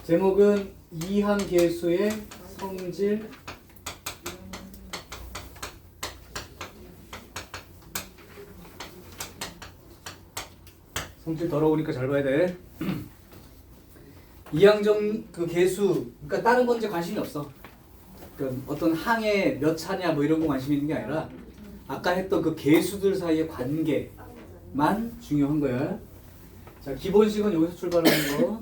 제목은 이항계수의 성질 성질 더러우니까 잘 봐야 돼. 이항정 그 계수, 그러니까 다른 건 이제 관심이 없어. 그러니까 어떤 항에 몇 차냐 뭐 이런 거 관심이 있는 게 아니라 아까 했던 그 계수들 사이의 관계만 중요한 거야. 자, 기본식은 여기서 출발하는 거.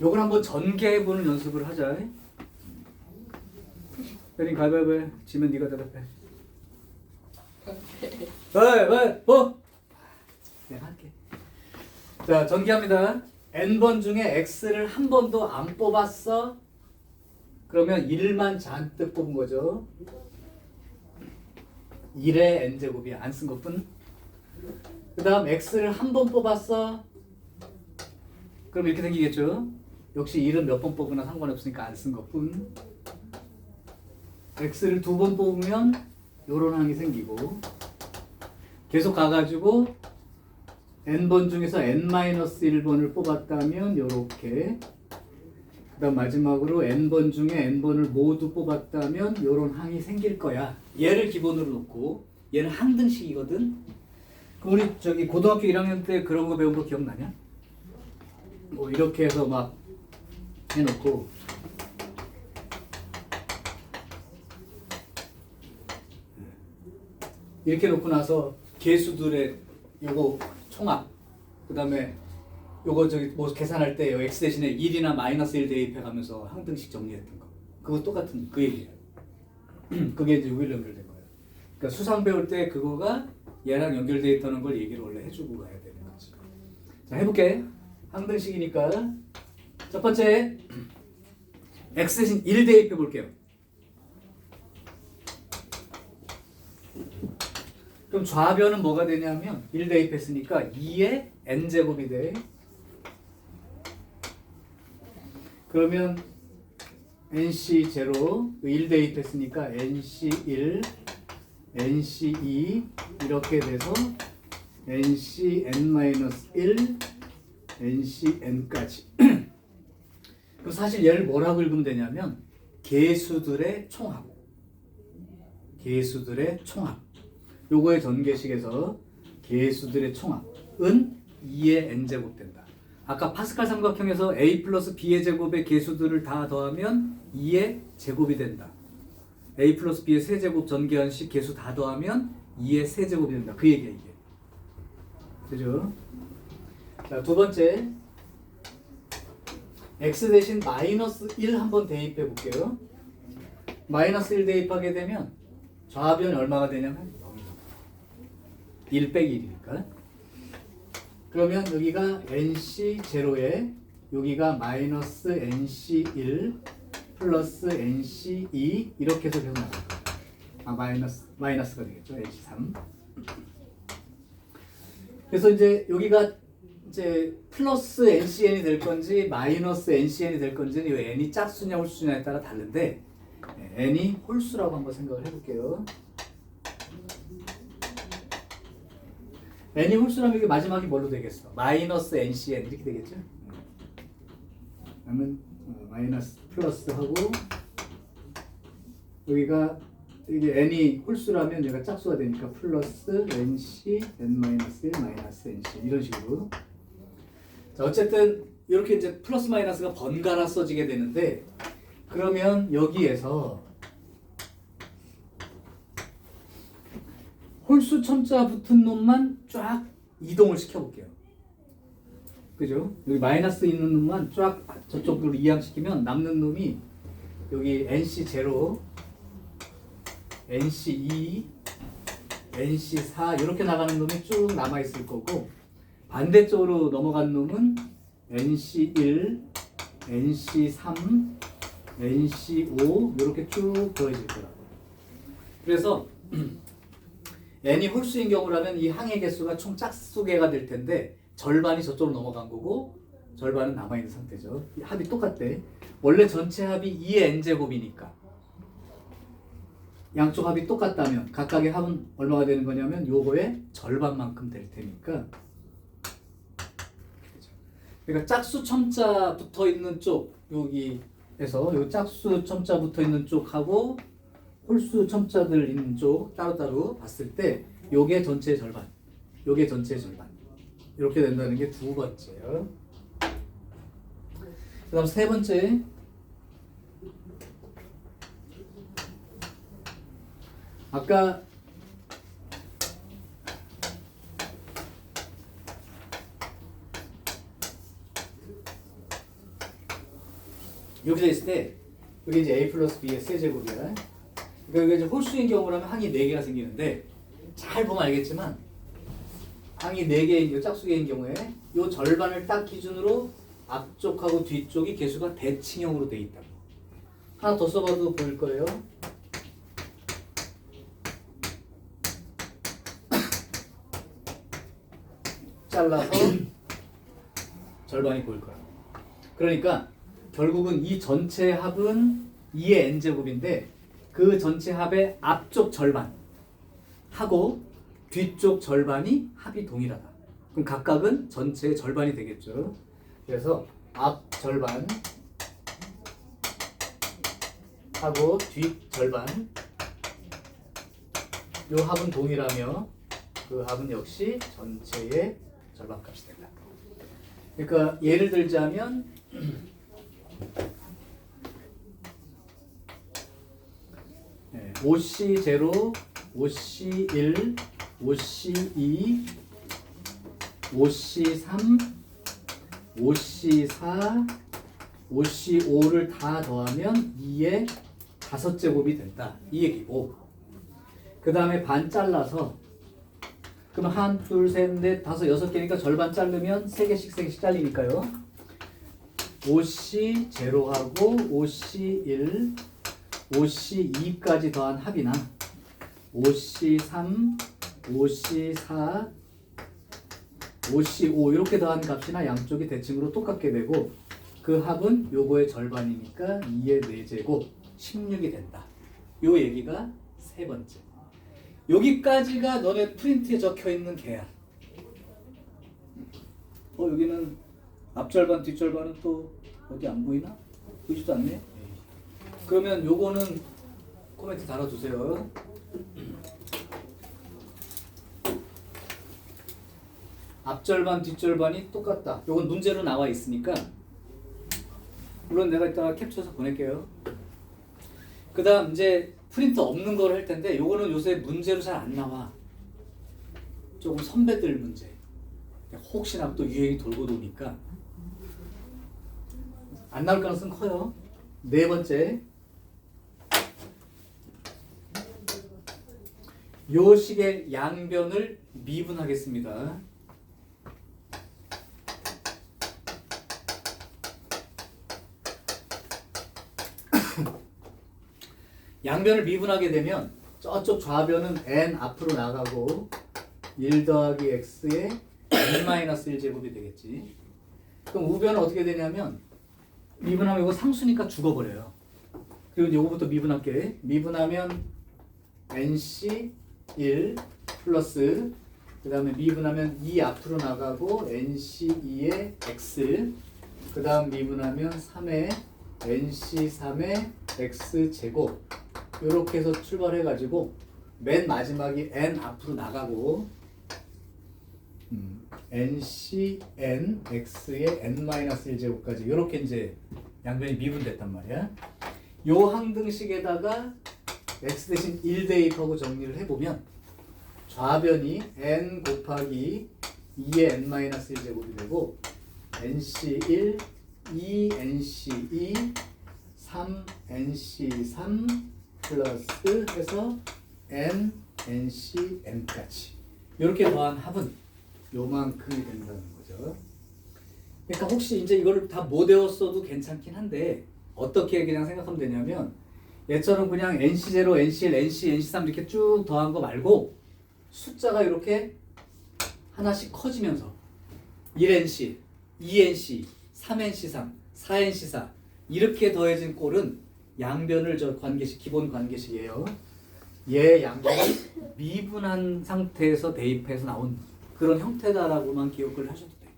요걸 한번 전개해보는 연습을 하자. 베린 가위바위보 지면 네가 대답해. 뭐? 내가 할게. 자, 전개합니다. n번 중에 x를 한 번도 안 뽑았어. 그러면 1만 잔뜩 뽑은 거죠. 1의 n제곱이야. 안 쓴 것뿐. 그 다음 x를 한 번 뽑았어. 그럼 이렇게 생기겠죠. 역시 1은 몇 번 뽑으나 상관없으니까 안 쓴 것뿐. x를 두 번 뽑으면 요런 항이 생기고, 계속 가가지고 n번 중에서 n-1번을 뽑았다면 요렇게, 그 다음 마지막으로 n번 중에 n번을 모두 뽑았다면 요런 항이 생길 거야. 얘를 기본으로 놓고, 얘는 항등식이거든. 그럼 우리 저기 고등학교 1학년 때 그런 거 배운 거 기억나냐? 뭐 이렇게 해서 막 해놓고, 이렇게 놓고 나서 계수들의 요거 총합, 그 다음에 요거 저기 뭐 계산할 때 x 대신에 1이나 -1 대입해 가면서 항등식 정리했던 거, 그거 똑같은 그 얘기예요. 그게 이제 여기로 연결된 거예요. 그러니까 수상 배울 때 그거가 얘랑 연결되어 있다는 걸 얘기를 원래 해주고 가야 되는 거지. 자, 해볼게. 항등식이니까 첫 번째 x 대신 1 대입해 볼게요. 그럼 좌변은 뭐가 되냐면 1 대입했으니까 2의 n제곱이 돼. 그러면 nc0, 1 대입했으니까 nc1, nc2 이렇게 돼서 ncn-1, ncn까지. 그럼 사실 얘를 뭐라고 읽으면 되냐면 계수들의 총합. 계수들의 총합. 요거의 전개식에서 계수들의 총합은 2의 n제곱 된다. 아까 파스칼 삼각형에서 a 플러스 b의 제곱의 계수들을 다 더하면 2의 제곱이 된다. a 플러스 b의 세제곱 전개한식 계수 다 더하면 2의 세제곱이 된다. 그 얘기야 이게. 그죠? 자, 두 번째 x 대신 -1 한번 대입해 볼게요. -1 대입하게 되면 좌변이 얼마가 되냐면 1 빼기 1이니까. 그러면 여기가 nc0에 여기가 -nc1 플러스 nc2 이렇게 해서 계속 나갈 거예요. 마이너스가 되겠죠. nc3. 그래서 이제 여기가 이제 플러스 ncn이 될 건지 마이너스 ncn이 될 건지는 이 n이 짝수냐 홀수냐에 따라 다른데, n이 홀수라고 한번 생각을 해볼게요. n이 홀수라면 이게 마지막이 뭘로 되겠어? 마이너스 ncn 이렇게 되겠죠? 그러면 마이너스 플러스하고 여기가 이게 n이 홀수라면 얘가 짝수가 되니까 플러스 nc n-1 마이너스 nc 이런 식으로. 자, 어쨌든 이렇게 이제 플러스 마이너스가 번갈아 써지게 되는데, 그러면 여기에서 홀수 첨자 붙은 놈만 쫙 이동을 시켜볼게요. 그죠? 여기 마이너스 있는 놈만 쫙 저쪽으로 이항시키면 남는 놈이 여기 nc0, nc2, nc4 이렇게 나가는 놈이 쭉 남아있을 거고, 반대쪽으로 넘어간 놈은 nc1, nc3, nc5 이렇게 쭉 더해질 거라고. 그래서 n이 홀수인 경우라면 이 항의 개수가 총 짝수개가 될 텐데 절반이 저쪽으로 넘어간 거고 절반은 남아있는 상태죠. 합이 똑같대. 원래 전체 합이 2의 n제곱이니까 양쪽 합이 똑같다면 각각의 합은 얼마가 되는 거냐면 요거의 절반만큼 될 테니까 그러니까 짝수 첨자 붙어 있는 쪽 여기에서 요 짝수 첨자 붙어 있는 쪽하고 홀수 첨자들 있는 쪽 따로따로 봤을 때 요게 전체의 절반, 요게 전체의 절반 이렇게 된다는 게 두 번째요. 그 다음 세 번째, 아까 이렇게 돼 있을 때 이게 이제 a 플러스 b의 세제곱이야. 그러니까 이게 이제 홀수인 경우라면 항이 4개가 생기는데 잘 보면 알겠지만 항이 4개인 짝수개인 경우에 이 절반을 딱 기준으로 앞쪽하고 뒤쪽이 개수가 대칭형으로 돼 있다고. 하나 더 써봐도 보일 거예요. 잘라서 절반이 보일 거야. 그러니까 결국은 이 전체 합은 2의 n제곱인데 그 전체 합의 앞쪽 절반 하고 뒤쪽 절반이 합이 동일하다. 그럼 각각은 전체의 절반이 되겠죠. 그래서 앞 절반 하고 뒷 절반 요 합은 동일하며 그 합은 역시 전체의 절반값이 된다. 그러니까 예를 들자면 OC0, OC1, OC2, OC3, OC4, OC5를 다 더하면 2의 5제곱이 된다. 이 얘기고 그 다음에 반 잘라서 그럼 1, 2, 3, 4, 5, 6개니까 절반 자르면 3개씩 잘리니까요. OC0하고 OC1, OC2까지 더한 합이나 OC3, OC4, OC5 이렇게 더한 값이나 양쪽이 대칭으로 똑같게 되고 그 합은 요거의 절반이니까 2의 4제곱 16이 된다. 요 얘기가 세 번째. 여기까지가 너네 프린트에 적혀있는 계약. 여기는 앞절반 뒷절반은 또 어디 안 보이나? 보이지도 않네. 그러면 요거는 코멘트 달아주세요. 앞절반 뒷절반이 똑같다. 요건 문제로 나와 있으니까 물론 내가 이따가 캡처해서 보낼게요. 그 다음 이제 프린트 없는 걸 할 텐데 요거는 요새 문제로 잘 안 나와. 조금 선배들 문제. 혹시나 또 유행이 돌고 도니까 안 나올 가능성은 커요. 네 번째, 요 식의 양변을 미분하겠습니다. 양변을 미분하게 되면 저쪽 좌변은 n 앞으로 나가고 1 더하기 x의 n-1제곱이 되겠지. 그럼 우변은 어떻게 되냐면 미분하면 이거 상수니까 죽어버려요. 그리고 이제 이거부터 미분할게. 미분하면 nc1 플러스 그 다음에 미분하면 2 앞으로 나가고 nc2의 x 그 다음 미분하면 3의 nc3의 x제곱 이렇게 해서 출발해가지고 맨 마지막이 n 앞으로 나가고 nc n x의 n-1제곱까지 이렇게 이제 양변이 미분됐단 말이야. 요 항등식에다가 x 대신 1 대입하고 정리를 해보면 좌변이 n 곱하기 2의 n-1제곱이 되고 nc1, 2nc2, 3nc3 플러스 해서 nnCn까지 이렇게 더한 합은 요만큼이 된다는 거죠. 그러니까 혹시 이제 이거를 다 못 외웠어도 괜찮긴 한데 어떻게 그냥 생각하면 되냐면 얘처럼 그냥 nc0, nc1, nc, nc3 이렇게 쭉 더한 거 말고 숫자가 이렇게 하나씩 커지면서 1nc, 2nc, 3nc3, 4nc4 이렇게 더해진 꼴은 양변을 저 관계식, 기본 관계식이에요. 얘 양변을 미분한 상태에서 대입해서 나온 그런 형태다라고만 기억을 하셔도 돼요.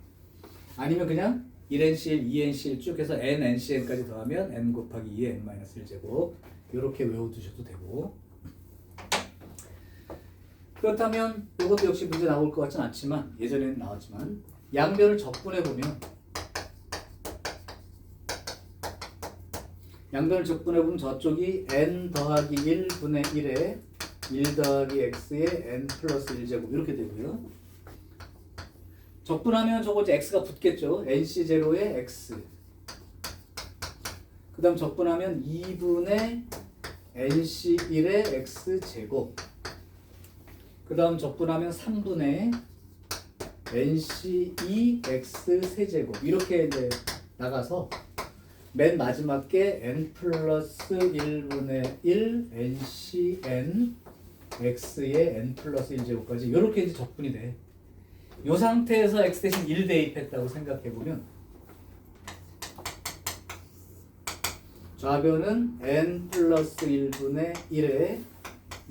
아니면 그냥 1NC1, 2NC1 쭉 해서 NNCN까지 더하면 n 곱하기 2의 n-1제곱 이렇게 외워두셔도 되고 그렇다면 이것도 역시 문제 나올 것 같진 않지만 예전에는 나왔지만 양변을 적분해보면 저쪽이 n 더하기 1분의 1에 1 더하기 x의 n 플러스 1제곱 이렇게 되고요. 적분하면 저거 이제 x가 붙겠죠. nc0에 x. 그 다음 적분하면 2분의 nc1의 x제곱. 그 다음 적분하면 3분의 nc2x 세제곱. 이렇게 이제 나가서 맨 마지막 게 n 플러스 1분의 1 ncn x의 n 플러스 1제곱까지 이렇게 이제 적분이 돼. 이 상태에서 x 대신 1 대입했다고 생각해보면 좌변은 n 플러스 1분의 1에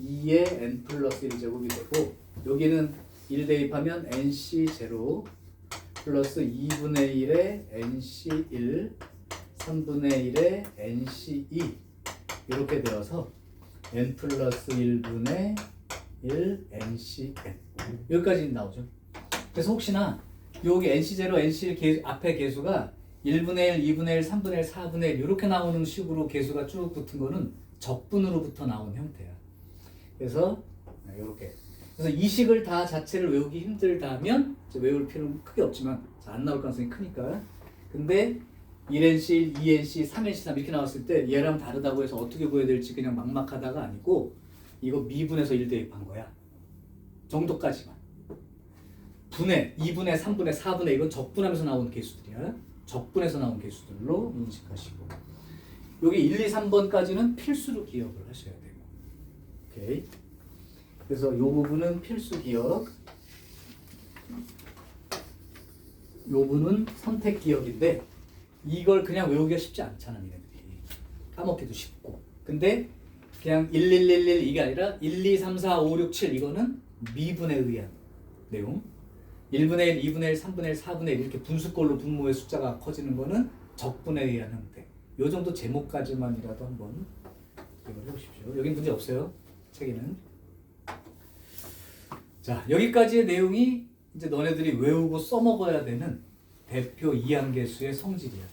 2의 n 플러스 1제곱이 되고 여기는 1 대입하면 nc0 플러스 2분의 1에 nc1 3분의 1에 nc2 이렇게 되어서 n 플러스 1분의 1 ncn 여기까지 나오죠. 그래서 혹시나 여기 nc0, nc1 앞에 개수가 1분의 1, 2분의 1, 3분의 1, 4분의 1 이렇게 나오는 식으로 개수가 쭉 붙은 거는 적분으로부터 나온 형태야. 그래서 이렇게. 그래서 이 식을 다 자체를 외우기 힘들다면 외울 필요는 크게 없지만 안 나올 가능성이 크니까. 근데 1NC1, 2NC, 3NC3 이렇게 나왔을 때 얘랑 다르다고 해서 어떻게 구해야 될지 그냥 막막하다가 아니고 이거 미분해서 1 대입한 거야. 정도까지만. 분해, 2분의, 3분의, 4분의 이건 적분하면서 나온 개수들이야. 적분해서 나온 개수들로 인식하시고 여기 1, 2, 3번까지는 필수로 기억을 하셔야 돼요. 오케이. 그래서 이 부분은 필수 기억, 이 부분은 선택 기억인데 이걸 그냥 외우기가 쉽지 않잖아, 니네들이. 까먹기도 쉽고. 근데 그냥 1, 1, 1, 1 이게 아니라 1, 2, 3, 4, 5, 6, 7 이거는 미분에 의한 내용. 1분의 1, 2분의 1, 3분의 1, 4분의 1 이렇게 분수꼴로 분모의 숫자가 커지는 거는 적분에 의한 형태. 요 정도 제목까지만이라도 한번 기억을 해보십시오. 여긴 문제 없어요. 책에는. 자, 여기까지의 내용이 이제 너네들이 외우고 써먹어야 되는 대표 이항계수의 성질이야.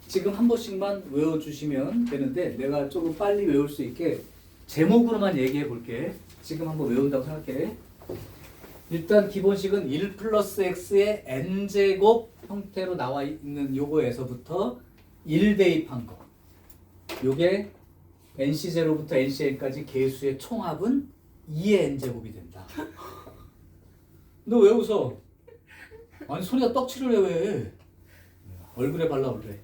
지금 한 번씩만 외워주시면 되는데 내가 조금 빨리 외울 수 있게 제목으로만 얘기해 볼게. 지금 한번 외운다고 생각해. 일단 기본식은 1 플러스 x의 n제곱 형태로 나와 있는 요거에서부터 1 대입한 거. 요게 nc0부터 ncn까지 개수의 총합은 2의 n제곱이 된다. 너 왜 웃어? 아니 소리가 떡칠을 해 왜? 얼굴에 발라 원래.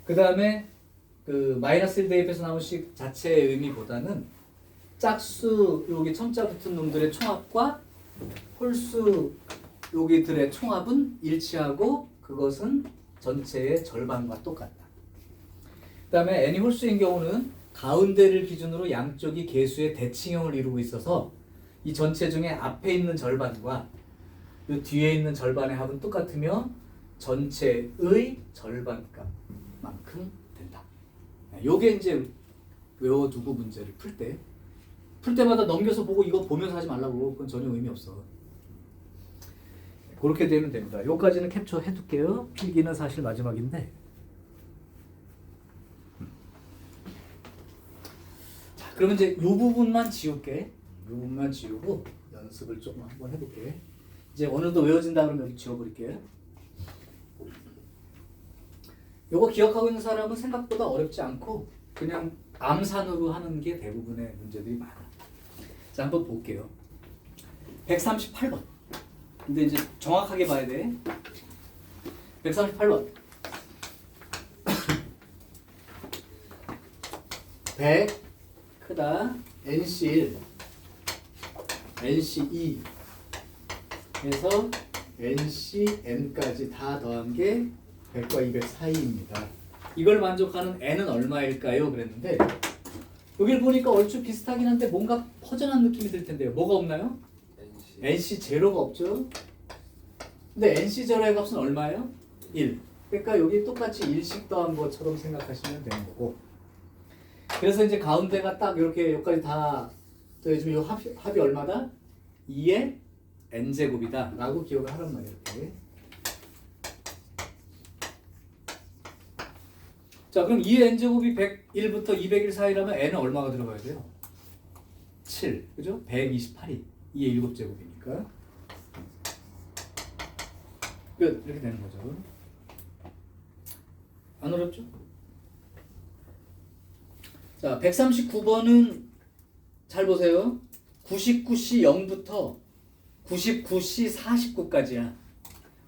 그 다음에 그 마이너스 1 대입해서 나온 식 자체의 의미보다는 짝수 여기 첨자 붙은 놈들의 총합과 홀수 여기들의 총합은 일치하고 그것은 전체의 절반과 똑같다. 그 다음에 n이 홀수인 경우는 가운데를 기준으로 양쪽이 개수의 대칭형을 이루고 있어서 이 전체 중에 앞에 있는 절반과 이 뒤에 있는 절반의 합은 똑같으며 전체의 절반값만큼 된다. 요게 이제 외워두고 문제를 풀 때마다 넘겨서 보고 이거 보면서 하지 말라고. 그건 전혀 의미 없어. 그렇게 되면 됩니다. 요까지는 캡처 해둘게요. 필기는 사실 마지막인데. 자, 그러면 이제 요 부분만 지울게. 요 부분만 지우고 연습을 조금 한번 해볼게. 이제 어느 정도 외워진다 그러면 여기 지워버릴게요. 요거 기억하고 있는 사람은 생각보다 어렵지 않고 그냥 암산으로 하는 게 대부분의 문제들이 많아. 자, 한번 볼게요. 138번. 근데 이제 정확하게 봐야 돼. 138번. 100 크다. NC1, NC2 해서 NCN까지 다 더한 게 100과 200 사이입니다. 이걸 만족하는 n은 얼마일까요? 그랬는데 여기를 보니까 얼추 비슷하긴 한데 뭔가 허전한 느낌이 들 텐데요. 뭐가 없나요? NC 제로가 없죠. 근데 NC 제로의 값은 얼마예요? 1. 그러니까 여기 똑같이 일식 더한 것처럼 생각하시면 되는 거고. 그래서 이제 가운데가 딱 이렇게 여기까지 다 더해주면 이 합이 얼마다? 2의 n제곱이다 라고 기억을 하란 말이에요. 이렇게. 자, 그럼 2의 n제곱이 101부터 201 사이라면 n은 얼마가 들어가야 돼요? 7, 그죠? 128이 2의 7제곱이니까 끝. 이렇게 되는 거죠. 안 어렵죠? 자, 139번은 잘 보세요. 99C 0부터 99C 49까지야.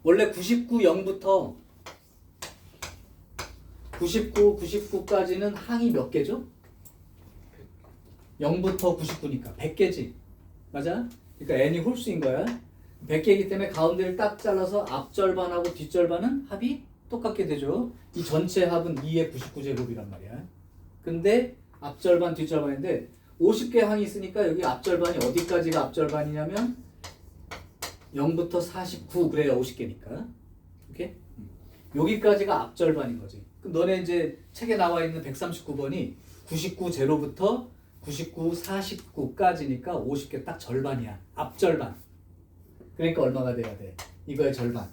원래 99 0부터 99까지는 항이 몇 개죠? 0부터 99니까 100개지. 맞아? 그러니까 n이 홀수인 거야. 100개이기 때문에 가운데를 딱 잘라서 앞절반하고 뒷절반은 합이 똑같게 되죠. 이 전체 합은 2의 99제곱이란 말이야. 근데 앞절반 뒷절반인데 50개 항이 있으니까 여기 앞절반이 어디까지가 앞절반이냐면 0부터 49 그래야 50개니까. 오케이? 여기까지가 앞절반인 거지. 그럼 너네 이제 책에 나와 있는 139번이 99 제로부터 99 49까지니까 50개 딱 절반이야. 앞절반. 그러니까 얼마가 돼야 돼? 이거의 절반.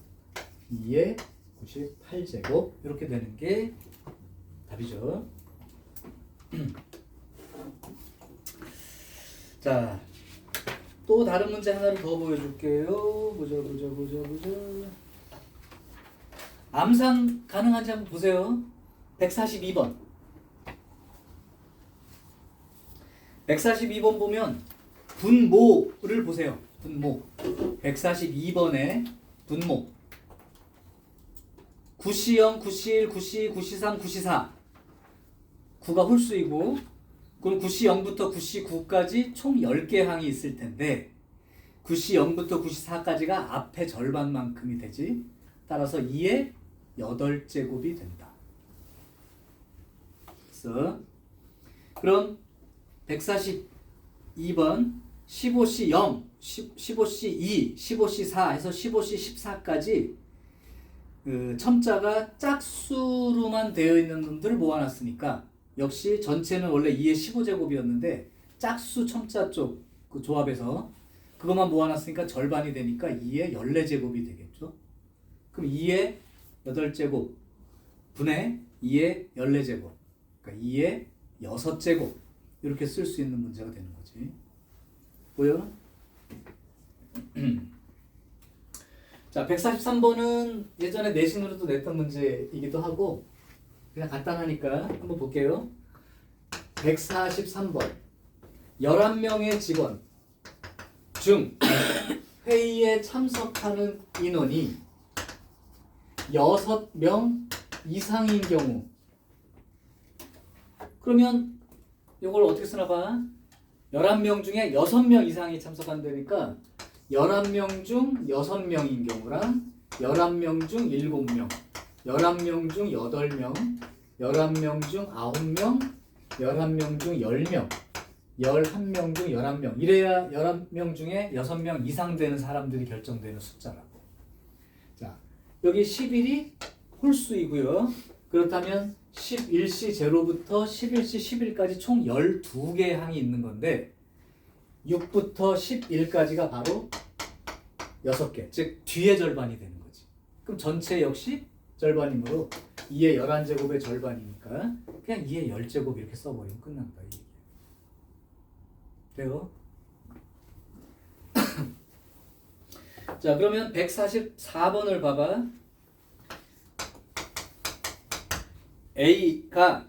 2의 98제곱 이렇게 되는 게 답이죠. 자, 또 다른 문제 하나를 더 보여줄게요. 보자. 암산 가능한지 한번 보세요. 142번. 142번 보면 분모를 보세요. 분모. 142번의 분모. 9C0, 9C1, 9C2, 9C3, 9C4. 9가 홀수이고 그럼 9C0부터 9C9까지 총 10개 항이 있을 텐데 9C0부터 9C4까지가 앞에 절반만큼이 되지. 따라서 2의 8제곱이 된다. 그래서 그럼 142번 15C0, 15C2, 15C4 해서 15C14까지 그 첨자가 짝수로만 되어 있는 놈들을 모아놨으니까 역시 전체는 원래 2의 15제곱이었는데 짝수 첨자 쪽 그 조합에서 그것만 모아놨으니까 절반이 되니까 2의 14제곱이 되겠죠. 그럼 2의 8제곱 분의 2의 14제곱 그러니까 2의 6제곱 이렇게 쓸 수 있는 문제가 되는 거지. 보여? 자, 143번은 예전에 내신으로도 냈던 문제이기도 하고 그냥 간단하니까 한번 볼게요. 143번 11명의 직원 중 회의에 참석하는 인원이 6명 이상인 경우 그러면 이걸 어떻게 쓰나 봐. 11명 중에 6명 이상이 참석한다니까 11명 중 6명인 경우랑 11명 중 7명 11명 중 8명 11명 중 9명 11명 중 10명 11명 중 11명 이래야 11명 중에 6명 이상 되는 사람들이 결정되는 숫자라고. 자, 여기 11이 홀수이고요. 그렇다면 11C 제로부터 11C 11까지 총 12개 항이 있는 건데 6부터 11까지가 바로 6개, 즉 뒤의 절반이 되는 거지. 그럼 전체 역시 절반이므로 2의 11제곱의 절반이니까 그냥 2의 10제곱 이렇게 써버리면 끝난다. 이 돼요? 자, 그러면 144번을 봐봐. A가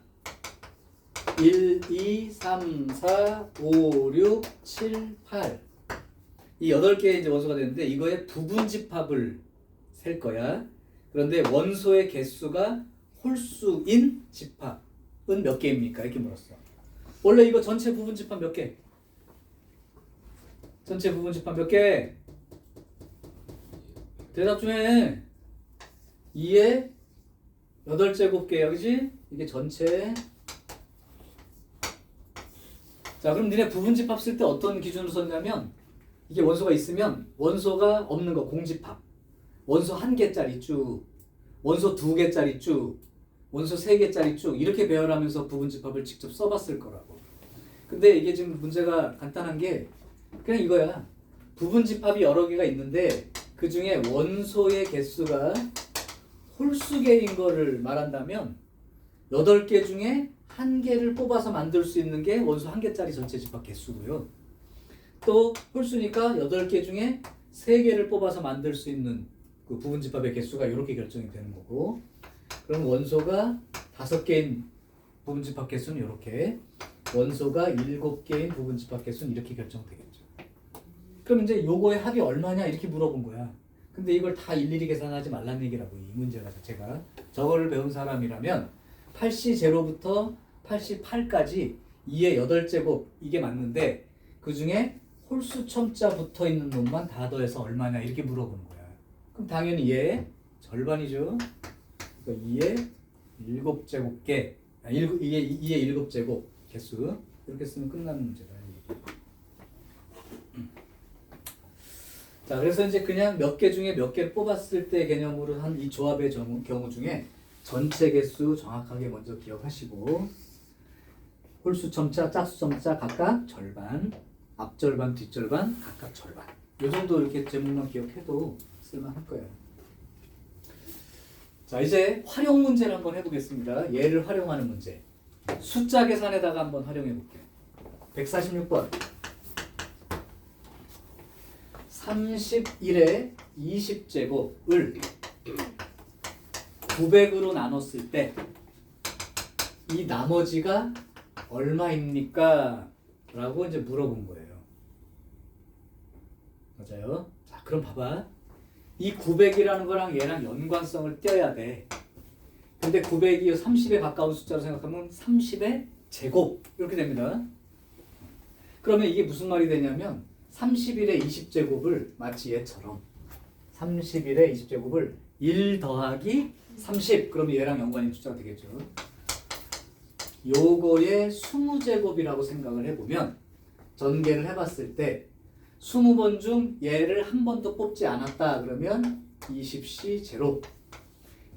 1, 2, 3, 4, 5, 6, 7, 8 이 8개의 이제 원소가 되는데 이거의 부분집합을 셀 거야. 그런데 원소의 개수가 홀수인 집합은 몇 개입니까? 이렇게 물었어. 원래 이거 전체 부분집합 몇 개? 전체 부분집합 몇 개? 대답 좀 해. 2의 8제곱개야, 그지? 이게 전체. 자, 그럼 니네 부분집합 쓸 때 어떤 기준으로 썼냐면 이게 원소가 있으면 원소가 없는 거 공집합. 원소 1개짜리 쭉. 원소 2개짜리 쭉, 원소 3개짜리 쭉 이렇게 배열하면서 부분집합을 직접 써봤을 거라고. 근데 이게 지금 문제가 간단한 게 그냥 이거야. 부분집합이 여러 개가 있는데 그 중에 원소의 개수가 홀수개인 거를 말한다면 8개 중에 1개를 뽑아서 만들 수 있는 게 원소 1개짜리 전체 집합 개수고요. 또 홀수니까 8개 중에 3개를 뽑아서 만들 수 있는 그 부분집합의 개수가 이렇게 결정이 되는 거고, 그럼 원소가 5개인 부분집합 개수는 이렇게, 원소가 7개인 부분집합 개수는 이렇게 결정되겠죠. 그럼 이제 요거의 합이 얼마냐 이렇게 물어본 거야. 근데 이걸 다 일일이 계산하지 말라는 얘기라고, 이 문제가 자체가. 저거를 배운 사람이라면 80제로부터 88까지 2의 8제곱 이게 맞는데 그 중에 홀수 첨자 붙어 있는 놈만 다 더해서 얼마냐 이렇게 물어보는 거야. 그럼 당연히 얘 절반이죠. 그러니까 2의 7제곱개, 2의 7제곱 개수 이렇게 쓰면 끝나는 문제다. 자, 그래서 이제 그냥 몇 개 중에 몇 개를 뽑았을 때 개념으로 한 이 조합의 경우 중에 전체 개수 정확하게 먼저 기억하시고, 홀수 첨자, 짝수 첨자 각각 절반, 앞절반, 뒷절반 각각 절반. 요 정도 이렇게 제목만 기억해도 쓸만할 거예요. 자, 이제 활용 문제를 한번 해보겠습니다. 얘를 활용하는 문제. 숫자 계산에다가 한번 활용해 볼게요. 146번. 31의 20제곱을 900으로 나눴을 때 이 나머지가 얼마입니까? 라고 이제 물어본 거예요. 맞아요? 자, 그럼 봐봐. 이 900이라는 거랑 얘랑 연관성을 띄어야 돼. 근데 900이 30에 가까운 숫자로 생각하면 30의 제곱 이렇게 됩니다. 그러면 이게 무슨 말이 되냐면 31의 20제곱을 마치 얘처럼 31의 20제곱을 1 더하기 30 그러면 얘랑 연관인 숫자가 되겠죠. 요거의 20제곱이라고 생각을 해보면 전개를 해봤을 때 20번 중 얘를 한 번도 뽑지 않았다 그러면 20C 제로,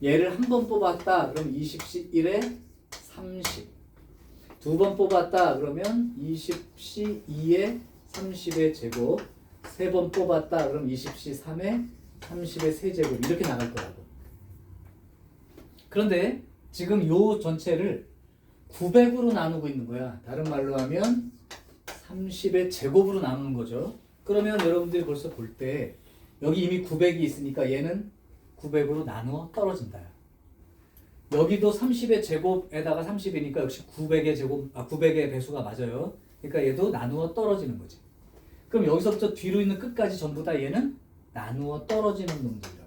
얘를 한 번 뽑았다 그럼 20C 1에 30, 두 번 뽑았다 그러면 20C 2에 30의 제곱, 세 번 뽑았다 그럼 20C 3에 30의 세제곱 이렇게 나갈 거라고. 그런데 지금 요 전체를 900으로 나누고 있는 거야. 다른 말로 하면 30의 제곱으로 나누는 거죠. 그러면 여러분들이 벌써 볼 때 여기 이미 900이 있으니까 얘는 900으로 나누어 떨어진다. 여기도 30의 제곱에다가 30이니까 역시 900의 제곱, 900의 배수가 맞아요. 그러니까 얘도 나누어 떨어지는 거지. 그럼 여기서부터 뒤로 있는 끝까지 전부 다 얘는 나누어 떨어지는 놈들이라고.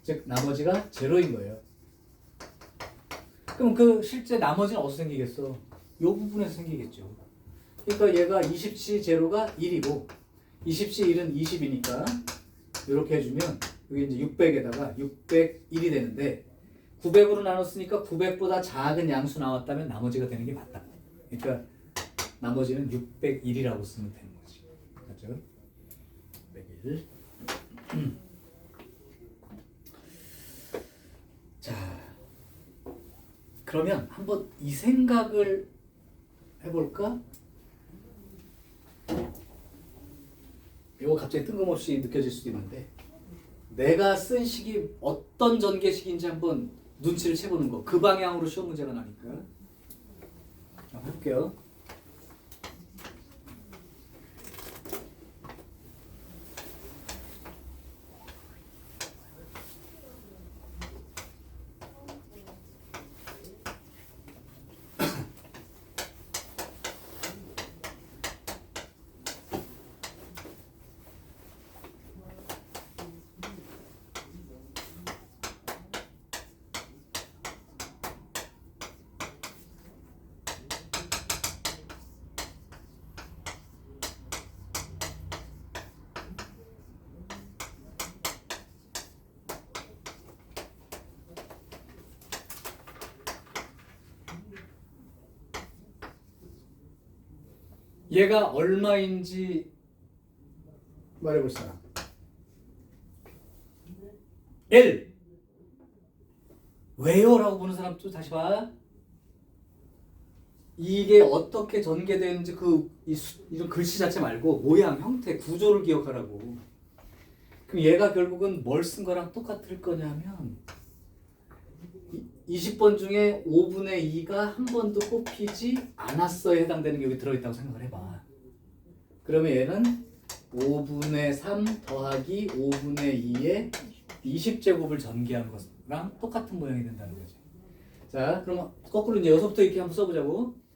즉 나머지가 제로인 거예요. 그럼 그 실제 나머지는 어디서 생기겠어? 요 부분에서 생기겠죠. 그러니까 얘가 20C 제로가 1이고 20C 1은 20이니까 이렇게 해주면 여기 이제 600에다가 601이 되는데 900으로 나눴으니까 900보다 작은 양수 나왔다면 나머지가 되는 게 맞다. 그러니까 나머지는 601이라고 쓰면 되는 거지. 맞죠? 601. 자, 그러면 한번 이 생각을 해볼까? 이거 갑자기 뜬금없이 느껴질 수도 있는데 내가 쓴 식이 어떤 전개식인지 한번 눈치를 채보는 거. 그 방향으로 시험 문제가 나니까. 한번 해볼게요. 얘가 얼마인지 말해볼 사람. L 왜요? 라고 보는 사람 또 다시 봐. 이게 어떻게 전개되는지 이런 글씨 자체 말고 모양, 형태, 구조를 기억하라고. 그럼 얘가 결국은 뭘 쓴 거랑 똑같을 거냐면 20번 중에 5분의 2가 한 번도 뽑히지 않았어에 해당되는 게 여기 들어있다고 생각을 해봐. 그러면 얘는 5분의 3 더하기 5분의 2의 20제곱을 전개한 것랑 똑같은 모양이 된다는 거지. 자, 그러면 거꾸로 이제 여기서부터 이렇게 한번 써보자고.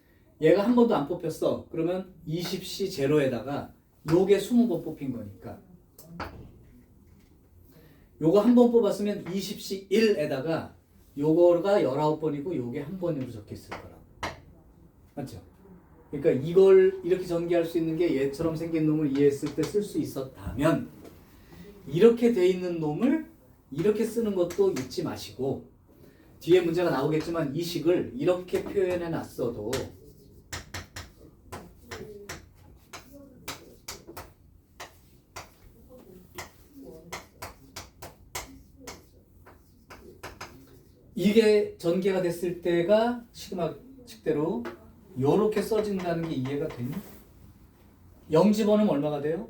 얘가 한 번도 안 뽑혔어. 그러면 20C 제로에다가 요게 20번 뽑힌 거니까 요거 한 번 뽑았으면 20C 1에다가 요거가 19번이고 요게 한 번으로 적혀 있을 거라고. 맞죠? 그러니까 이걸 이렇게 전개할 수 있는 게 얘처럼 생긴 놈을 이해했을 때 쓸 수 있었다면 이렇게 돼 있는 놈을 이렇게 쓰는 것도 잊지 마시고 뒤에 문제가 나오겠지만 이 식을 이렇게 표현해 놨어도 이게 전개가 됐을 때가 시그마식대로 이렇게 써진다는 게 이해가 되니? 0 집어넣으면 얼마가 돼요?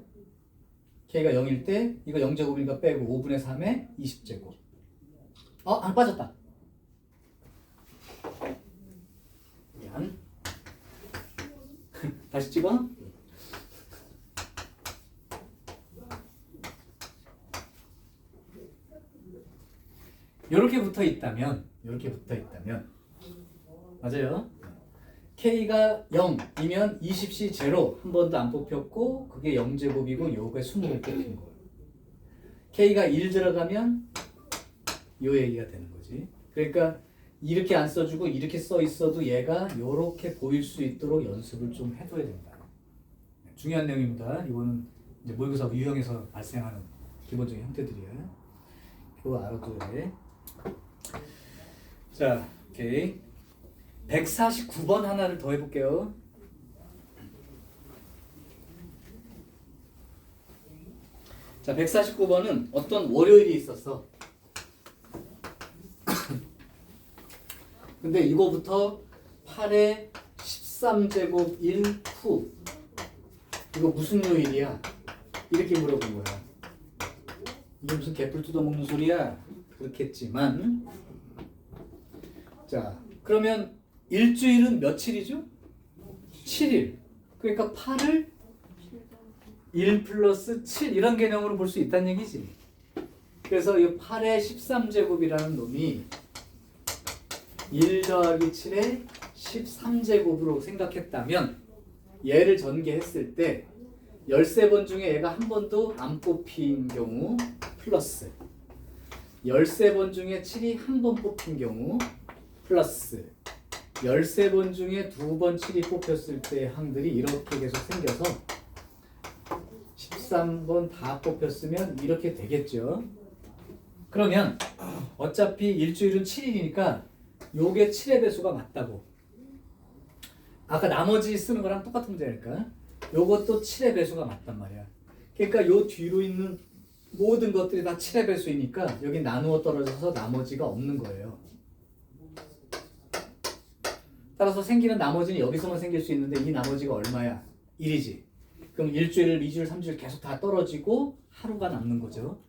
K가 0일 때 이거 0제곱이니까 빼고 5분의 3에 20제곱. 하나 빠졌다. 미안. 다시 찍어. 이렇게 붙어 있다면 맞아요. K가 0이면 20C 제로 한 번도 안 뽑혔고 그게 0제곱이고 요게 20번 뽑힌 거예요. K가 1 들어가면 요 얘기가 되는 거지. 그러니까 이렇게 안 써주고 이렇게 써 있어도 얘가 요렇게 보일 수 있도록 연습을 좀 해둬야 된다. 중요한 내용입니다. 이거는 이제 모의고사 유형에서 발생하는 기본적인 형태들이에요. 그거 알아둬야 돼. 자, 오케이. 149번 하나를 더 해볼게요. 자, 149번은 어떤 월요일이 있었어. 근데 이거부터 8의 13제곱 1 후 이거 무슨 요일이야? 이렇게 물어본 거야. 이게 무슨 개뿔 뜯어먹는 소리야? 그렇겠지만 자, 그러면 일주일은 며칠이죠? 7일. 그러니까 8을 1 플러스 7 이런 개념으로 볼 수 있다는 얘기지. 그래서 이 8의 13제곱이라는 놈이 1 더하기 7의 13제곱으로 생각했다면 얘를 전개했을 때 13번 중에 얘가 한 번도 안 뽑힌 경우 플러스 13번 중에 7이 한 번 뽑힌 경우 플러스 13번 중에 2번 7이 뽑혔을 때 항들이 이렇게 계속 생겨서 13번 다 뽑혔으면 이렇게 되겠죠. 그러면 어차피 일주일은 7일이니까 요게 7의 배수가 맞다고. 아까 나머지 쓰는 거랑 똑같은 문제니까 요것도 7의 배수가 맞단 말이야. 그러니까 요 뒤로 있는 모든 것들이 다 7의 배수이니까 여기 나누어 떨어져서 나머지가 없는 거예요. 따라서 생기는 나머지는 여기서만 생길 수 있는데 이 나머지가 얼마야? 1이지. 그럼 일주일, 2주일, 3주일 계속 다 떨어지고 하루가 남는 거죠.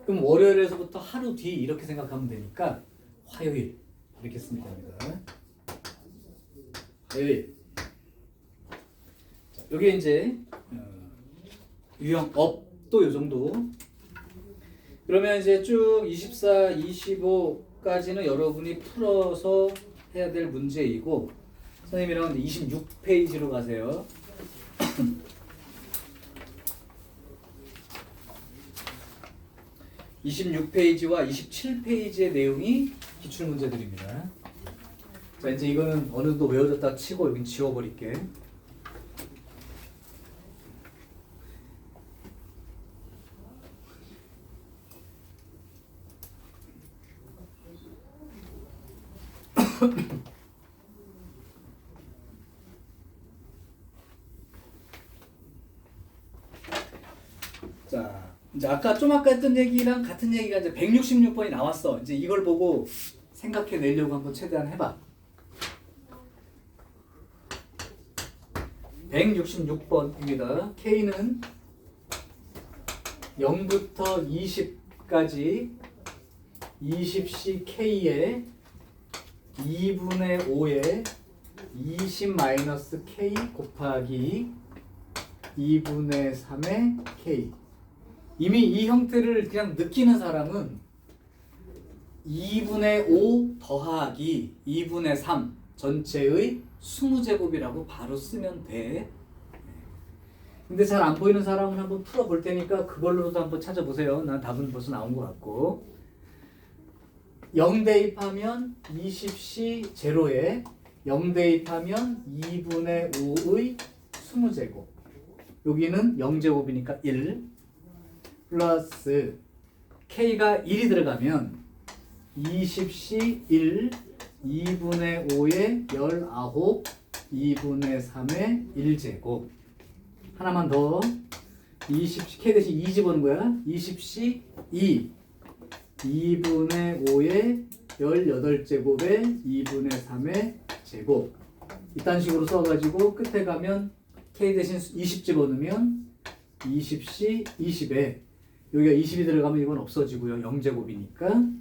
그럼 월요일에서부터 하루 뒤 이렇게 생각하면 되니까 화요일 이렇게 쓰면 됩니다. 화요일. 자, 요게 이제 유형 업도 요 정도. 그러면 이제 쭉 24, 25까지는 여러분이 풀어서 해야 될 문제이고 선생님이랑 26페이지로 가세요. 26페이지와 27페이지의 내용이 기출문제들입니다. 자, 이제 이거는 어느 정도 외워졌다 치고 여긴 지워버릴게. 자, 이제 아까 했던 얘기랑 같은 얘기가 이제 166번이 나왔어. 이제 이걸 보고 생각해 내려고 한번 최대한 해봐. 166번입니다. K는 0부터 20까지 20C K에 2분의 5에 20-K 곱하기 2분의 3의 K. 이미 이 형태를 그냥 느끼는 사람은 2분의 5 더하기 2분의 3 전체의 20제곱이라고 바로 쓰면 돼. 근데 잘 안 보이는 사람은 한번 풀어볼 테니까 그걸로도 한번 찾아보세요. 난 답은 벌써 나온 것 같고. 0 대입하면 20C 제로에 0 대입하면 2분의 5의 20제곱. 여기는 0제곱이니까 1 플러스 K가 1이 들어가면 20C 1 2분의 5에 19 2분의 3의 1제곱. 하나만 더 20C K 대신 2 집어넣은 거야. 20C 2 2분의 5에 18제곱에 2분의 3의 제곱. 이딴 식으로 써가지고 끝에 가면 K 대신 20 집어넣으면 20C 20에 여기가 20이 들어가면 이건 없어지고요. 0제곱이니까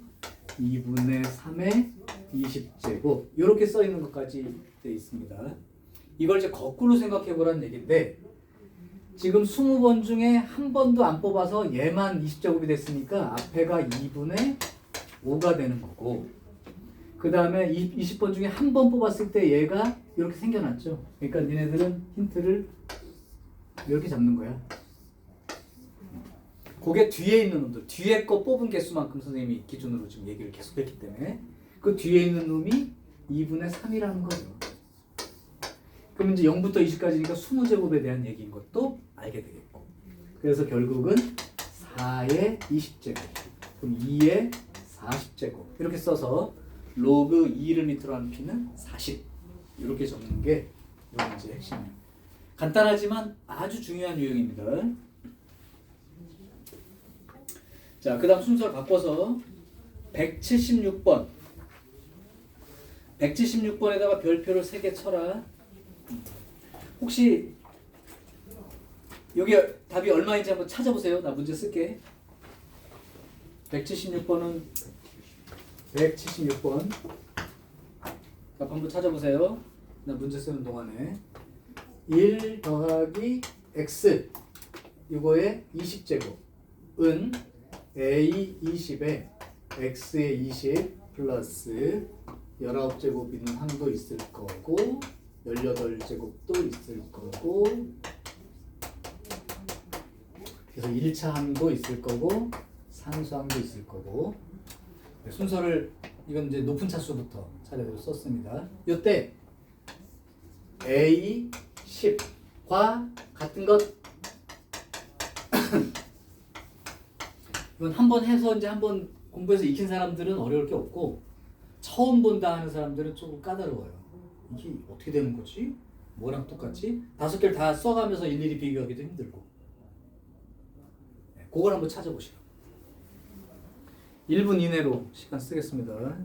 2분의 3의 20제곱. 이렇게 써 있는 것까지 되어 있습니다. 이걸 이제 거꾸로 생각해 보라는 얘기인데 지금 20번 중에 한 번도 안 뽑아서 얘만 20제곱이 됐으니까 앞에가 2분의 5가 되는 거고 그 다음에 20번 중에 한 번 뽑았을 때 얘가 이렇게 생겨났죠. 그러니까 니네들은 힌트를 이렇게 잡는 거야. 그게 뒤에 있는 놈들, 뒤에 거 뽑은 개수만큼 선생님이 기준으로 지금 얘기를 계속했기 때문에 그 뒤에 있는 놈이 2분의 3이라는 거죠. 그럼 이제 0부터 20까지니까 20제곱에 대한 얘기인 것도 알게 되겠고. 그래서 결국은 4의 20제곱, 그럼 2의 40제곱 이렇게 써서 로그 2를 밑으로 한 P는 40 이렇게 적는 게 이런 이제 핵심이에요. 간단하지만 아주 중요한 유형입니다. 자, 그 다음 순서를 바꿔서 176번 176번에다가 별표를 3개 쳐라. 혹시 여기 답이 얼마인지 한번 찾아보세요. 나 문제 쓸게. 176번은 176번 답 한번 찾아보세요. 나 문제 쓰는 동안에 1 더하기 x 이거의 20제곱은 a 20에 x의 20 플러스 19제곱 있는 항도 있을 거고 18제곱도 있을 거고 그래서 1차 항도 있을 거고 상수항도 있을 거고 순서를 이건 이제 높은 차수부터 차례대로 썼습니다. 이때 A 10과 같은 것 이건 한번 해서 이제 한번 공부해서 익힌 사람들은 어려울 게 없고 처음 본다 하는 사람들은 조금 까다로워요. 이게 어떻게 되는 거지? 뭐랑 똑같지? 5개를 다 써가면서 일일이 비교하기도 힘들고 그걸 한번 찾아보시라. 1분 이내로 시간 쓰겠습니다.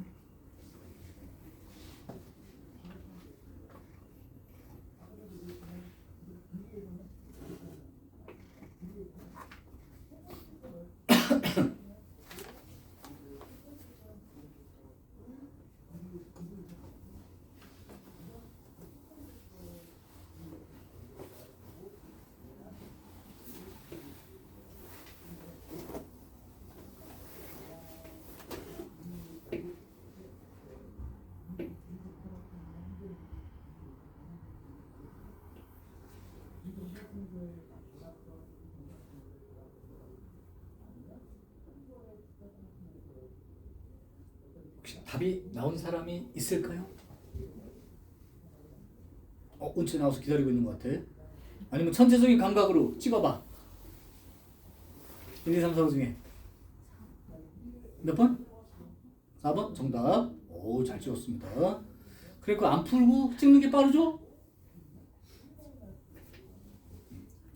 혹시 답이 나온 사람이 있을까요? 은채 나와서 기다리고 있는 것 같아. 아니면 천재적인 감각으로 찍어봐. 1, 2, 3, 4, 5 중에 몇 번? 4번? 정답. 오, 잘 찍었습니다. 그리고 안 풀고 찍는 게 빠르죠?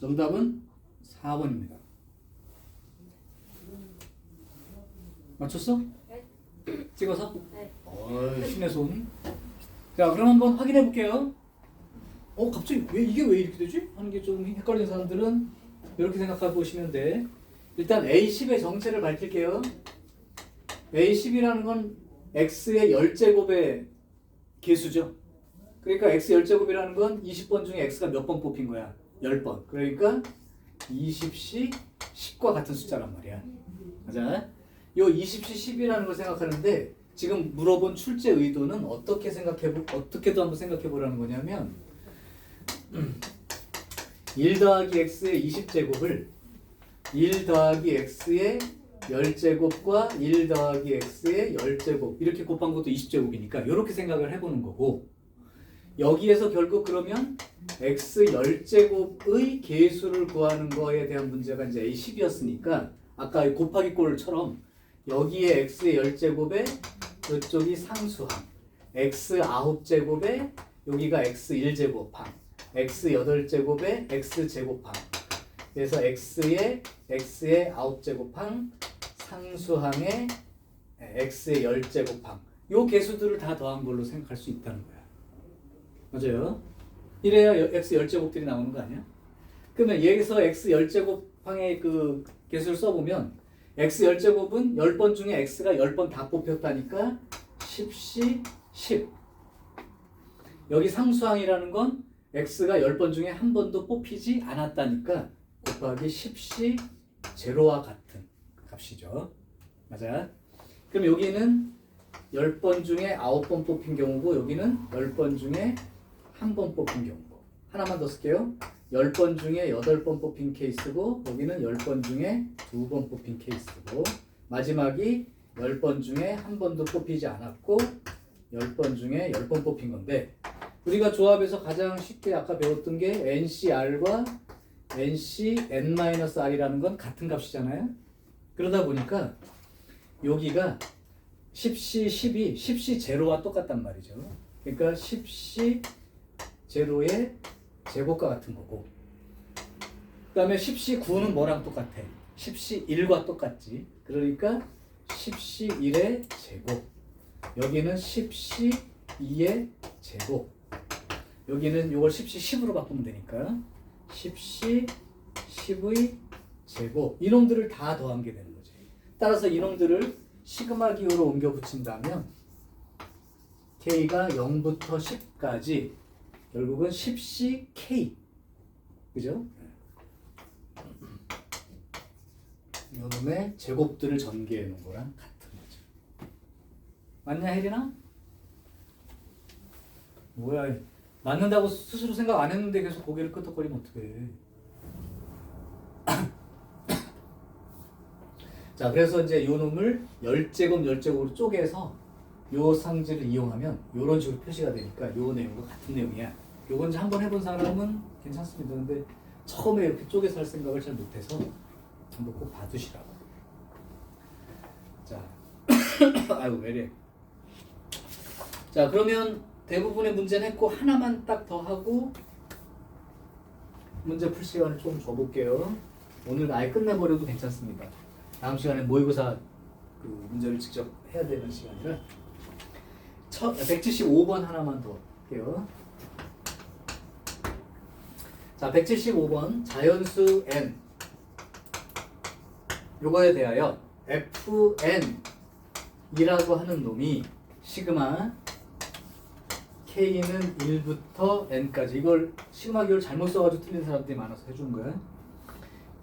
정답은 4번입니다. 맞췄어? 네. 찍어서? 네. 신의 손. 자, 그럼 한번 확인해 볼게요. 갑자기 이게 왜 이렇게 되지? 하는 게 좀 헷갈리는 사람들은 이렇게 생각해 보시면 돼. 일단 A10의 정체를 밝힐게요. A10이라는 건 x의 10제곱의 개수죠. 그러니까 x 10제곱이라는 건 20번 중에 x가 몇 번 뽑힌 거야? 10번. 그러니까 20씩 10과 같은 숫자란 말이야. 맞아? 요 20씩 10이라는 걸 생각하는데 지금 물어본 출제 의도는 어떻게도 한번 생각해 보라는 거냐면 1 더하기 x의 20제곱을 1 더하기 x의 10제곱과 1 더하기 x의 10제곱 이렇게 곱한 것도 20제곱이니까 이렇게 생각을 해보는 거고 여기에서 결국 그러면 x 10제곱의 개수를 구하는 거에 대한 문제가 이제 A10이었으니까 아까 이 곱하기 꼴처럼 여기에 x의 10제곱에 이쪽이 상수항 x 9제곱에 여기가 x 1제곱항 x 8제곱에 x 제곱항 그래서 x의 9제곱항 상수항의 x의 10제곱항 요 개수들을 다 더한 걸로 생각할 수 있다는 거야. 맞아요? 이래야 x 10제곱들이 나오는 거 아니야? 그러면 여기서 x 10제곱항의 그 개수를 써보면 x 10제곱은 10번 중에 x가 10번 다 뽑혔다니까 10시 10 여기 상수항이라는 건 x가 10번 중에 한 번도 뽑히지 않았다니까 곱하기 10시 제로와 같은 값이죠. 맞아? 그럼 여기는 10번 중에 9번 뽑힌 경우고 여기는 10번 중에 한 번 뽑힌 경우고 하나만 더 쓸게요. 10번 중에 8번 뽑힌 케이스고 여기는 10번 중에 2번 뽑힌 케이스고 마지막이 10번 중에 한 번도 뽑히지 않았고 10번 중에 10번 뽑힌 건데 우리가 조합에서 가장 쉽게 아까 배웠던 게 NCR과 NCN-R이라는 건 같은 값이잖아요. 그러다 보니까 여기가 10시 10이 10시 제로와 똑같단 말이죠. 그러니까 10시 제로의 제곱과 같은 거고 그 다음에 10시 9는 뭐랑 똑같아? 10시 1과 똑같지. 그러니까 10시 1의 제곱 여기는 10시 2의 제곱 여기는 이걸 10시 10으로 바꾸면 되니까 10시 10의 제곱 이놈들을 다 더한 게 되는 거지. 따라서 이놈들을 시그마 기호로 옮겨 붙인다면 K가 0부터 10까지 결국은 10시 K 그죠? 이놈의 제곱들을 전개해 놓은 거랑 같은 거죠. 맞냐 혜린아? 뭐야 맞는다고 스스로 생각 안 했는데 계속 고개를 끄덕거리면 어떡해. 자 그래서 이제 요 놈을 10제곱 10제곱으로 쪼개서 요 상지를 이용하면 요런 식으로 표시가 되니까 요 내용과 같은 내용이야. 요건 이제 한번 해본 사람은 괜찮습니다. 근데 처음에 이렇게 쪼개서 할 생각을 잘 못해서 한번 꼭 봐두시라고. 자 아이고 왜래. 자 그러면 대부분의 문제는 했고 하나만 딱 더 하고 문제 풀 시간을 좀 줘볼게요. 오늘 아예 끝내버려도 괜찮습니다. 다음 시간에 모의고사 그 문제를 직접 해야 되는 시간이라 175번 하나만 더 할게요. 자 175번 자연수 n 요거에 대하여 fn이라고 하는 놈이 시그마 K는 1부터 N까지 이걸 시그마 기호를 잘못 써가지고 틀린 사람들이 많아서 해주는 거야.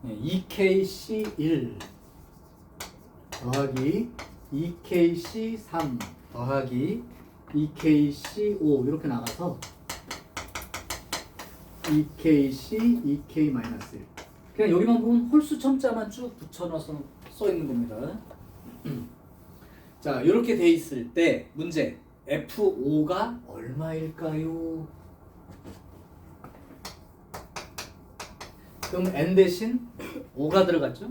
2KC1 더하기 2KC3 더하기 2KC5 이렇게 나가서 2KC, 2K-1 그냥 여기만 보면 홀수 첨자만 쭉 붙여놔서 써있는 겁니다. 자 이렇게 돼 있을 때 문제 F5가 얼마일까요? 그럼 N 대신 5가 들어갔죠?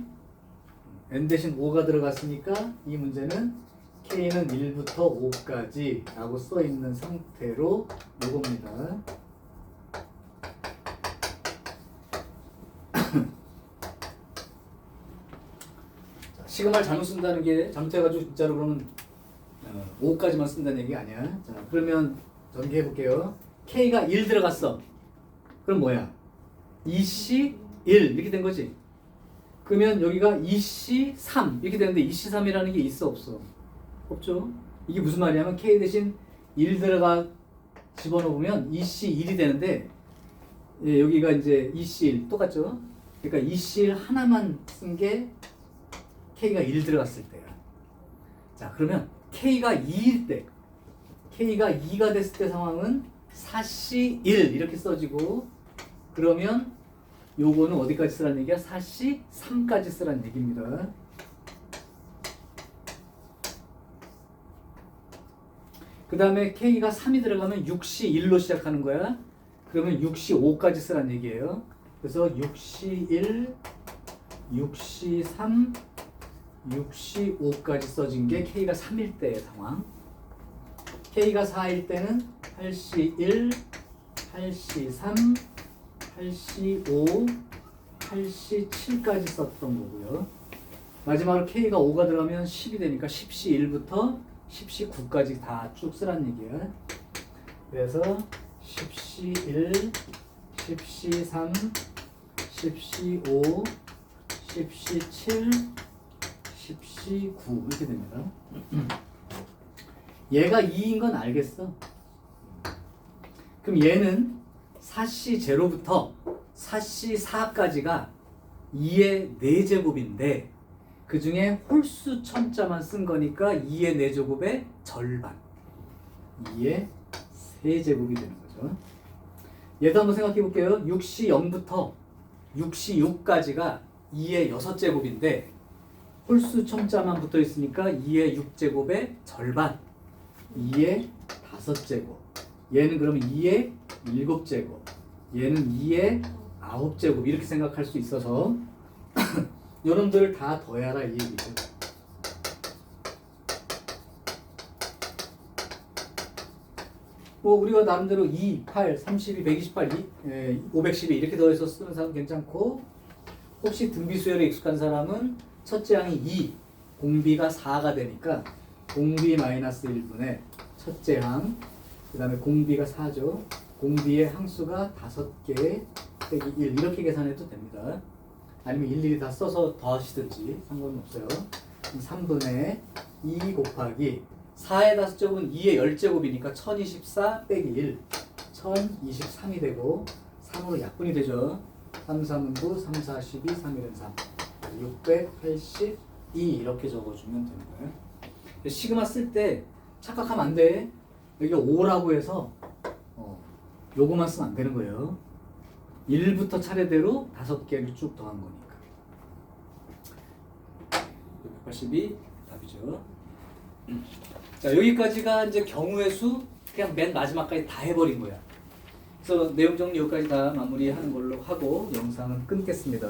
N 대신 5가 들어갔으니까 이 문제는 K는 1부터 5까지 라고 써있는 상태로 요겁니다. 자, 시그마를 잘못 쓴다는 게 잘못해가지고 진짜로 그러면 5까지만 쓴다는 얘기 아니야. 자, 그러면 전개해 볼게요. K가 1 들어갔어. 그럼 뭐야? 2C 1 이렇게 된 거지. 그러면 여기가 2C 3 이렇게 되는데 2C 3이라는 게 있어 없어? 없죠. 이게 무슨 말이냐면 K 대신 1 들어가 집어넣으면 2C 1이 되는데 예, 여기가 이제 2C 1 똑같죠? 그러니까 2C 1 하나만 쓴 게 K가 1 들어갔을 때야. 자, 그러면 K가 2일 때, K가 2가 됐을 때 상황은 4C 1 이렇게 써지고, 그러면 요거는 어디까지 쓰라는 얘기야? 4C 3까지 쓰라는 얘기입니다. 그 다음에 K가 3이 들어가면 6C 1로 시작하는 거야. 그러면 6C 5까지 쓰라는 얘기예요. 그래서 6C 1, 6C 3, 6C 5까지 써진 게 K가 3일 때의 상황. K가 4일 때는 8C 1, 8C 3, 8C 5, 8C 7까지 썼던 거고요. 마지막으로 K가 5가 들어가면 10이 되니까 10C 1부터 10C 9까지 다 쭉 쓰라는 얘기야. 그래서 10C 1, 10C 3, 10C 5, 10C 7, 10C 9 이렇게 됩니다. 얘가 2인 건 알겠어. 그럼 얘는 4C 0부터 4C 4까지가 2의 4제곱인데 그 중에 홀수 첨자만 쓴 거니까 2의 4제곱의 절반, 2의 3제곱이 되는 거죠. 얘도 한번 생각해 볼게요. 6C 0부터 6C 6까지가 2의 6제곱인데 홀수 첨자만 붙어 있으니까 2의 6제곱의 절반, 2의 5제곱. 얘는 그러면 2의 7제곱, 얘는 2의 9제곱 이렇게 생각할 수 있어서 여러분들 다 더해라 이 얘기죠. 뭐 우리가 나름대로 2, 8, 32, 128, 512 이렇게 더해서 쓰는 사람 괜찮고, 혹시 등비수열에 익숙한 사람은 첫째 항이 2, 공비가 4가 되니까 공비 마이너스 1분의 첫째 항, 그 다음에 공비가 4죠. 공비의 항수가 5개 빼기 1 이렇게 계산해도 됩니다. 아니면 일일이 다 써서 더하시든지 상관은 없어요. 3분의 2 곱하기 4의 5제곱은 2의 10제곱이니까 1024 빼기 1, 1023이 되고 3으로 약분이 되죠. 3, 3은 9, 3, 4, 12, 3, 1은 3, 682 이렇게 적어주면 되는 거예요. 시그마 쓸 때 착각하면 안 돼. 여기 5라고 해서 요거만 쓰면 안 되는 거예요. 1부터 차례대로 5개를 쭉 더한 거니까. 682 답이죠. 자, 여기까지가 이제 경우의 수 그냥 맨 마지막까지 다 해버린 거야. 그래서 내용 정리 여기까지 다 마무리하는 걸로 하고 영상은 끊겠습니다.